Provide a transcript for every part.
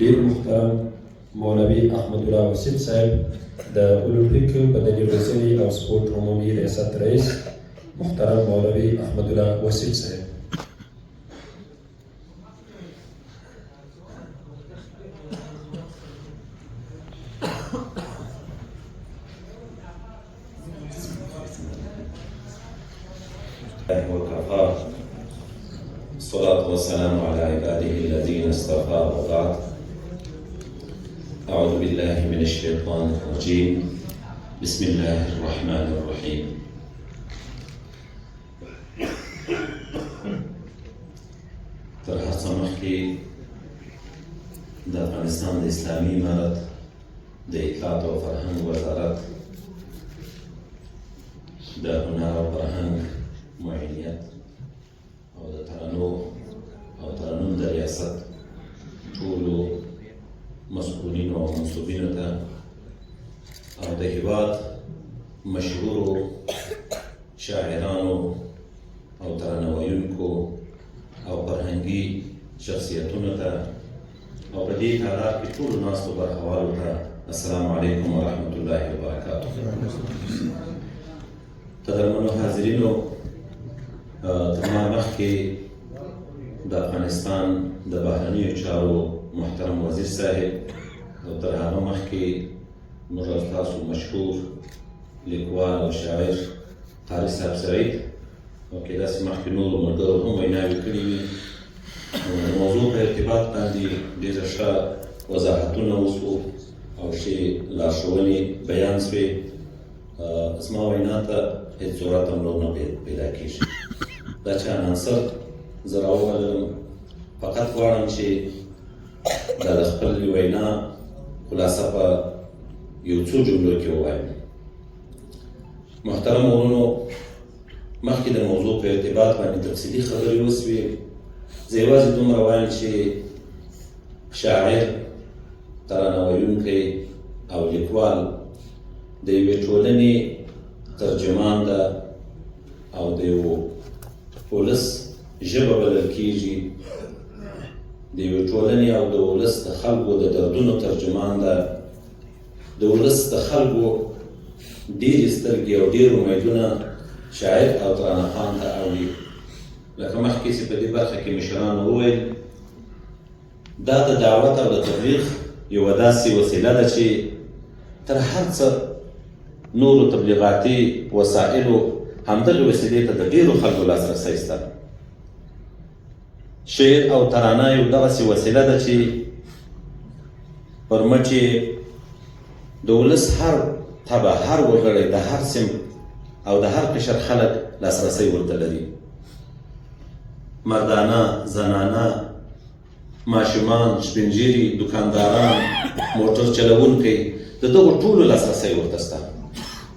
ډیر محترم مولوي احمد الله وسیل صاحب د اولمپیک بدني روزنې او سپورت عمومي ریاست رئیس محترم مولوي احمد الله وسیل صاحب. وكفى الصلاة والسلام على عباده الذين اصطفى وبعد أعوذ بالله من الشيطان الرجيم بسم الله الرحمن الرحيم. تر هر څه مخکې د افغانستان د اسلامي امارت د اطلاعات او فرهنګ وزارت د هنر او فرهنګ معینیت او د ترنم د ریاست ټولو مسؤلینو او منصوبینو ته او د هېواد مشهورو شاعرانو او ترانه ویونکو او فرهنګي شخصیتونو ته او په دې تعداد کې ټولو ناستو برخوالو ته السلام علیکم ورحمة الله وبرکاته. قدرمنو حاضرینو، تر ما مخکې د افغانستان د بهرنیو چارو محترم وزیر صاحب او تر هغه مخکې موږ او تاسو مشهور لیکوال او شاعر قاري صاحب سعید او کېدای شي مخکې نورو ملګرو هم ویناوې کړې وي. د موضوع په ارتباط باندې ډېره ښه وضاحتونه وشو او ښې لارښوونې بیان شوې. زما وینا ته هېڅ ضرورت هم نور نه پیدا کېږي. دا چې عناصر زه راوبللم، فقط غواړم چې دا د خپلې وینا خلاصه په یو څو جملو کې ووایم. محترم وروڼو، مخکې د موضوع په ارتباط باندې تفصیلي خبرې وسوې. زه یوازې دومره وایم چې شاعر، ترانه ویونکی او لیکوال د یوې ټولنې ترجمان ده او د یو ولس ژبه بلل کېږي. د یوې ټولنې او د ولس د خلکو د دردونو ترجمان ده. د ولس د خلکو ډېرې سترګې او ډېر امیدونه شاعر او ترانه خان ته اړوي. لکه مخکې چې په دې برخه کې مشرانو وویل، دا د دعوت او د تبلیغ یوه داسې وسیله ده چې تر هر څه نورو تبلیغاتي وسایلو همدغې وسیلې ته د ډېرو خلکو لاسرسی شته. شعر او ترانه یو دغسې وسیله ده چې پر مټ یې د ولس هر طبع، هر وګړی، د هر سمت او د هر قشر خلک لاسرسی ورته لري. مردانه، زنانه، ماشومان، سپین ږیري، دوکانداران، موټر چلوونکي، د دغو ټولو لاسرسی ورته شته.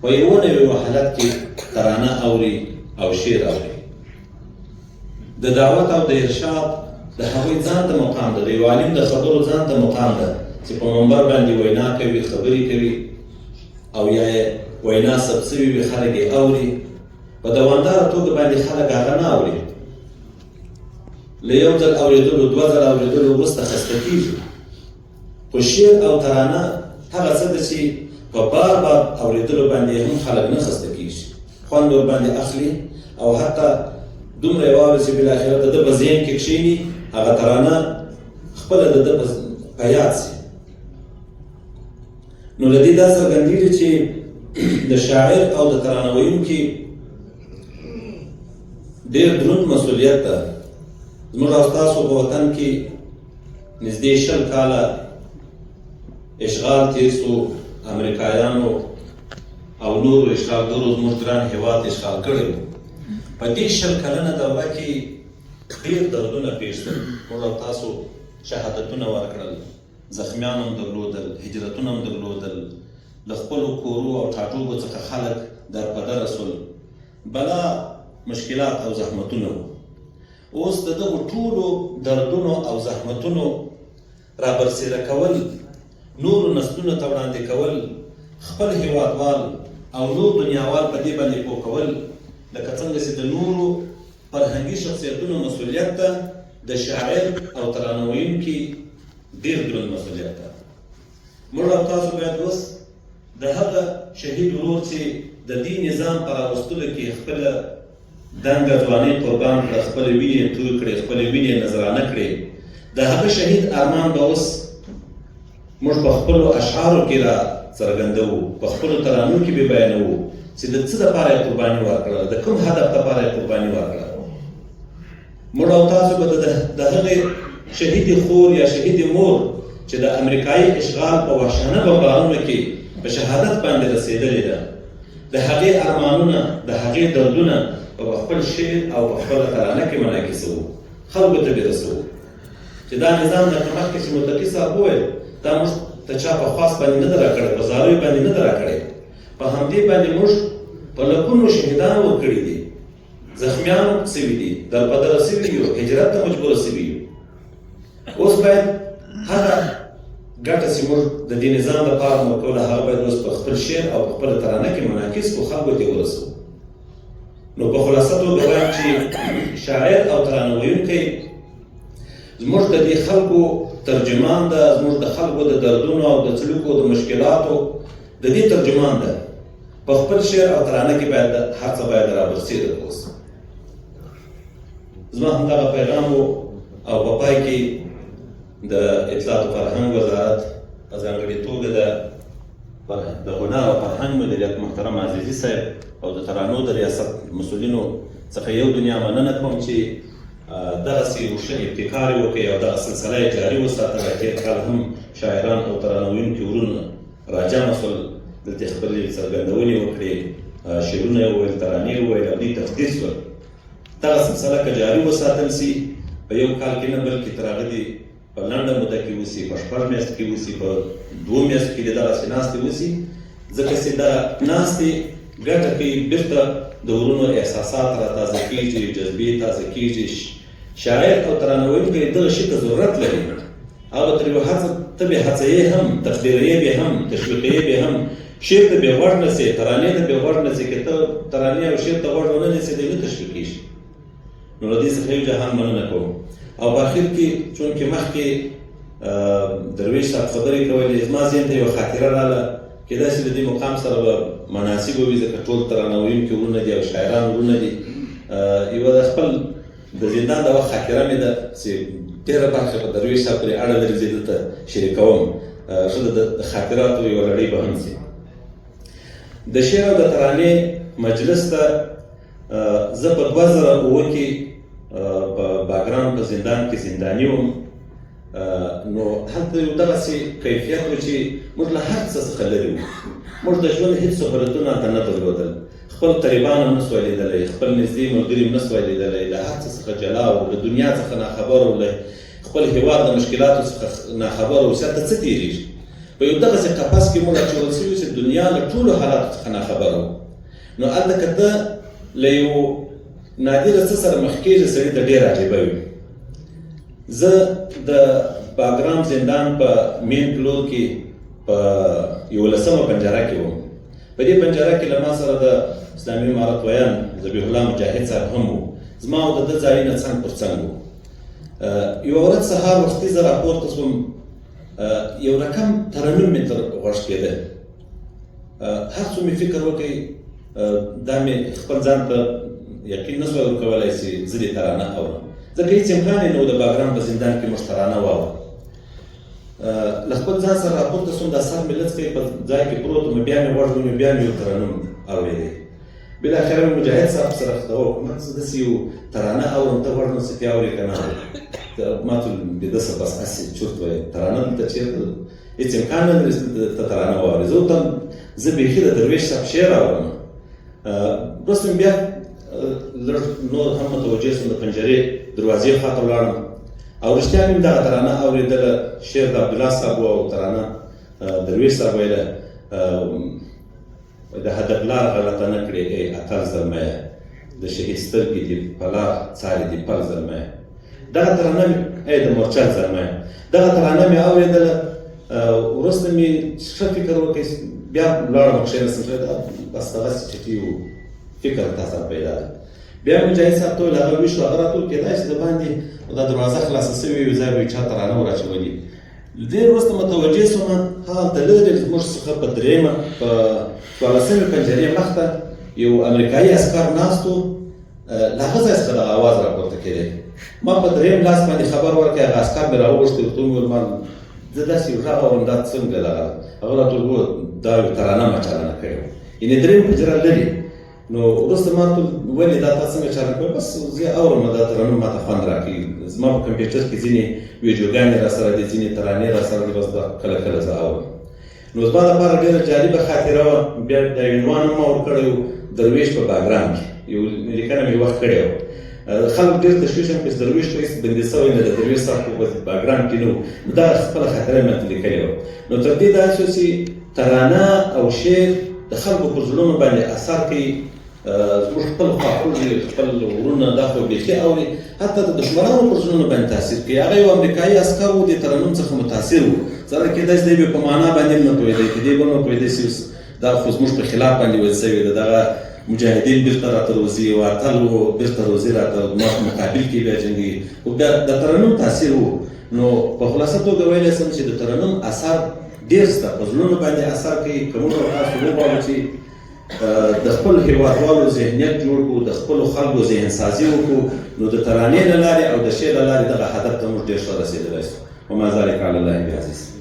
په یوه نه یوه حالت کې ترانه اوري او شعر اوري. د دعوت او د ارشاد د هغوی ځان ته مقام ده، د یو عالم د خبرو ځان ته مقام ده چې په منبر باندې وینا کوي، خبرې کوي او یا یې وینا ثبت شوې وي، خلک یې اوري. په دوامداره توګه باندې خلک هغه نه اوري. له یو ځل اورېدلو، دوه ځله اورېدلو وروسته خسته کېږي. خو شعر او ترانه هغه څه ده چې په بار بار اورېدلو باندې هم خلک نه خسته کېږي، خوند ورباندې اخلي او حتی دومره یې واوري چې بالاخره د ده په ذهن کې کښېني، هغه ترانه خپله د ده په یاد شي. نو له دې دا څرګندېږي چې د شاعر او د ترانه ویونکي ډېر دروند مسؤلیت ده. زموږ او ستاسو په وطن کې نږدې 20 کاله اشغال تېر سو. امریکایانو او نورو اشغالګرو زموږ ګران هېواد اشغال کړی و. په دې 20 کلنه دوره کې ډېر دردونه پېښ شول. موږ او تاسو شهادتونه ورکړل، زخمیان هم درلودل، هجرتونه هم درلودل، له خپلو کورو او ټاټوبو څخه خلک درپدره سول. بلا مشکلات او زحمتونه وو. اوس د دغو ټولو دردونو او زحمتونو رابرسېره کول، نورو نسلونو ته وړاندې کول، خپل هېوادوال او نور دنیاوال په دې باندې پوه کول، لکه څنګه چې د نورو فرهنګي شخصیتونو مسؤلیت ده د شاعر او ترانه ویونکي ډېر دروند مسؤلیت ده. موږ او تاسو باید اوس د هغه شهید ورور چې د دې نظام په راوستلو کې خپله دنګه ځواني قربان کړه، خپلې وینې توی کړې، خپلې وینې نذرانه کړې، د هغه شهید ارمان به اوس موږ په خپلو اشعارو کې را څرګندوو، په خپلو ترانو کې به بیانوو چې د څه دپاره یې قرباني ورکړه، د کوم هدف دپاره یې قرباني ورکړه. موږ او تاسو به د هغې شهیدې خور یا شهیدې مور چې د امریکایي اشغال په وحشانه بمبارونو کې په شهادت باندې رسېدلې ده، د هغې ارمانونه، د هغې دردونه په خپل شعر او په خپله ترانه کې منعکسوو، خلکو ته به رسوو چې دا نظام درته مخکې چې متقي صاحب وویل دا موږ ته چا په خواست باندې نه ده راکړی، په زاریو باندې نه ده راکړی، په همدې باندې موږ په لکونو شهیدان ورکړي دي، زخمیان سوي دي، دربدره سوي یو، هجرت ته مجبوره سوي یو. اوس باید هغه ګټه چې موږ د دې نظام لپاره ورکوله هغه باید اوس په خپل شعر او په خپله ترانه کې منعکس کړو، خلکو ته ورسوو. نو په خلاصه توګه وایم چې شاعر او ترانه ویونکی زموږ د دې خلکو ترجمان ده، زموږ د خلکو د دردونو او د څلوکو د مشکلاتو د دې ترجمان ده. په خپل شعر او ترانه کې باید هر څه باید رابرسېره اوس. زما همدغه پیغام و او په پای کې د اطلاعات او فرهنګ وزارت په ځانګړې توګه د هنر او فرهنګ مدیریت محترم عزیزي صاحب او د ترانو د ریاست مسؤلینو څخه یو دنیا مننه کوم چې دغسې یو ښه ابتکار یې وکړئ او دغه سلسله یې جاري وساتله. تېر کال هم شاعران او ترانه ویونکي ورونه راجمع شول، دلته خپلې څرګندونې وکړې، شعرونه یې وویل، ترانې یې وویل او دوی تفدید شول. دغه سلسله که جاري وساتل سي په یو کال کې نه بلکې تر هغه دې په لنډه موده کې وسي، په 6 میاشتو کې وسي، په 2 میاشتو کې دې دغسې ناستې وسي، ځکه چې دغه ناستې ګټه کوي، بېرته د ورونو احساسات را تازه کېږي، جذبې تازه کېږي. شاعر او ترانه ویونکی دغه شي ته ضرورت لري او تر یو هڅه ته بې هڅوې هم، تقدیروې به هم، تشویقوې به هم، شعر ته بې غوږ نه سې، ترانې ته بې غوږ نه سې. که ته ترانې او شعر ته غوږ ونه نیسې دی نه تشویقېږي. نو له دې څخه یو جهان مننه کوم. او په اخر کې چونکې مخکې درویش صاحب خبرې کولې، زما ذهن ته یوه خاطره راغله، کېدای شي د دې مقام سره به مناسبه وي ځکه ټول ترانه ویونکي ورونه دي او شاعران ورونه دي. یوه د خپل د زندان د وخت خاطره مې ده چې ډېره برخه په درویش صاحب پورې اړه لري، زه دلته شریکوم. ښه د خاطراتو یوه لړۍ به هم شي. د شعر او د ترانې مجلس ته زه په 2007 کې په باګرام په زندان کې زنداني وم. نو هلته یو دغسې کیفیت و چې موږ له هر څه څخه لرې وو. موږ د ژوند هېڅ سهولتونه هلته نه درلودل، خپل قریبان هم نه سوای لیدلی، خپل نږدې ملګري هم نه سوای لیدلی، له هر څه څخه جلا وو، له دنیا څخه ناخبر وو، له خپل هېواد د مشکلاتو څخه ناخبر وو چې هلته څه تېرېږي. په یو دغسې قفس کې موږ اچول شوي چې دنیا له ټولو حالاتو څخه ناخبره وو. نو هلته که ته له یو نادره څه سره مخ کېږي سړي ته ډېر عجیبه وي. زه د باګرام زندان په مین فلور کې په 11مه پنجره کې وم. په دې پنجره کې له ما سره د اسلامي امارت ویان ذبیح الله مجاهد صاحب هم وو. زما او د ده ځایونه څنګ پر څنګ وو. یوه ورځ سهار وختي زه راپورته شوم، یو رقم ترنم مې تر غوږ کېده. هر څو مې فکر وکړ دا مې خپل ځان ته یقین نه شوی ورکولی چې زه دې ترانه اورم، ځکه هېڅ امکان یې نه و د باګرام په زندان کې موږ ترانه واورو. له خپل ځان سره راپورته شوم، دا سر مې لڅ کړی په ځای کې پروت وم، بیا مې غوږ ونیو، بیا مې یو ترنم اورېدی. بالاخره مې مجاهد صاحب سره خطا وکړم، زه داسې یو ترانه اورم، ته غوږ نسې ته اورې که نه. ما ته د ده څه بس هسې چورت وایي، ترانه دلته چېرته هېڅ امکان نه لري ته ترانه واورې. زه ورته زه بیخي د درویش صاحب شعر اورم. وروسته مې بیا لږ نور هم متوجه شوم، د پنجرې دروازې خواته ولاړم او رښتیا مې دغه ترانه اورېدله. شعر د عبدالله صاحب و او ترانه درویش صاحب ویله، د هدف لار غلطه نه کړې ای اتل زلمیه، د شهید سترګې دې په لار څارې دې پل زلمیه. دغه ترانه مې ای د مورچل زلمیه، دغه ترانه مې اورېدله. وروسته مې ښه فکر وکړ، بیا ولاړم کښېنستم، بس دغسې چټي و فکر تاسو پیدا ده. بیا مجاهد صاحب ته ویل هغه ویښ و، هغه راته وویل کېدای شي د باندې دا دروازه خلاصه شوې وي، ځای به یې چا ترانه ور اچولي. ډېر وروسته متوجه شوم هلته لرې زموږ څخه په درېیمه په 14مې پنجرې مخته یو امریکایي عسکر ناست و، له هغه ځای څخه دغه اواز راپورته کېدی. ما په درېیم لاس باندې خبر ورکړی، هغه عسکر مې راوغوښتی، ورته مې وویل ما زه داسې یو غږ اورم، دا څنګه دغه؟ هغه راته وویل دا یو ترانه ما چالانه کړې وه، یعنې درېیمه پنجره لرې. نو وروسته ما ورته وویل ولې دا تا څنګه چالانه کړې؟ بس زه اورم، دا ترانه ما ته خوند راکوي، زما په کمپیوټر کې ځینې ویډیوګانې راسره دي، ځینې ترانې راسره دي، بس دا کله کله زه اورم. نو زما لپاره ډېره جالبه خاطره وه. بیا دا عنوان هم ما ورکړی و درویش په باګرام کې، یو لیکنه مې وخت کړې وه. خلک ډېر تشویش هم کړي چې درویش خو هېڅ بندي سوی نه دی، درویش صاحب خو په باګرام کې نه و. دا خپله خاطره مې ورته لیکلې وه. نو تر دې دا شو چې ترانه او شعر د خلکو په زړونو باندې اثر کوي. زموږ خپل خواخوږي، خپل وروڼه دا خو بیخي اوري، حتی د دښمنانو پر زړونو باندې تاثیر کوي. هغه یو امریکایي عسکر و، د ترنم څخه متاثر و. سره کېدای شي دی به په معنا باندې هم نه پوهېدی، کېدای به نه پوهېدی چې دا خو زموږ په خلاف باندې ویل سوي ده، دغه مجاهدین بیرته راته روزي، یو اتل و بیرته روزي راته ما په مقابل کې بیا جنګېږي. خو بیا د ترنم تاثیر و. نو په خلاصه توګه ویلی شم چې د ترنم اثر ډېر شته، په زړونو باندې اثر کوي. که موږ او تاسو وغواړو چې د خپل هېوادوالو ذهنیت جوړ کړو، د خپلو خلکو ذهن سازي وکړو، نو د ترانې له لارې او د شعر له لارې دغه هدف ته موږ ډېر ښه رسېدلی شو. وما ذلک علی الله بعزیز.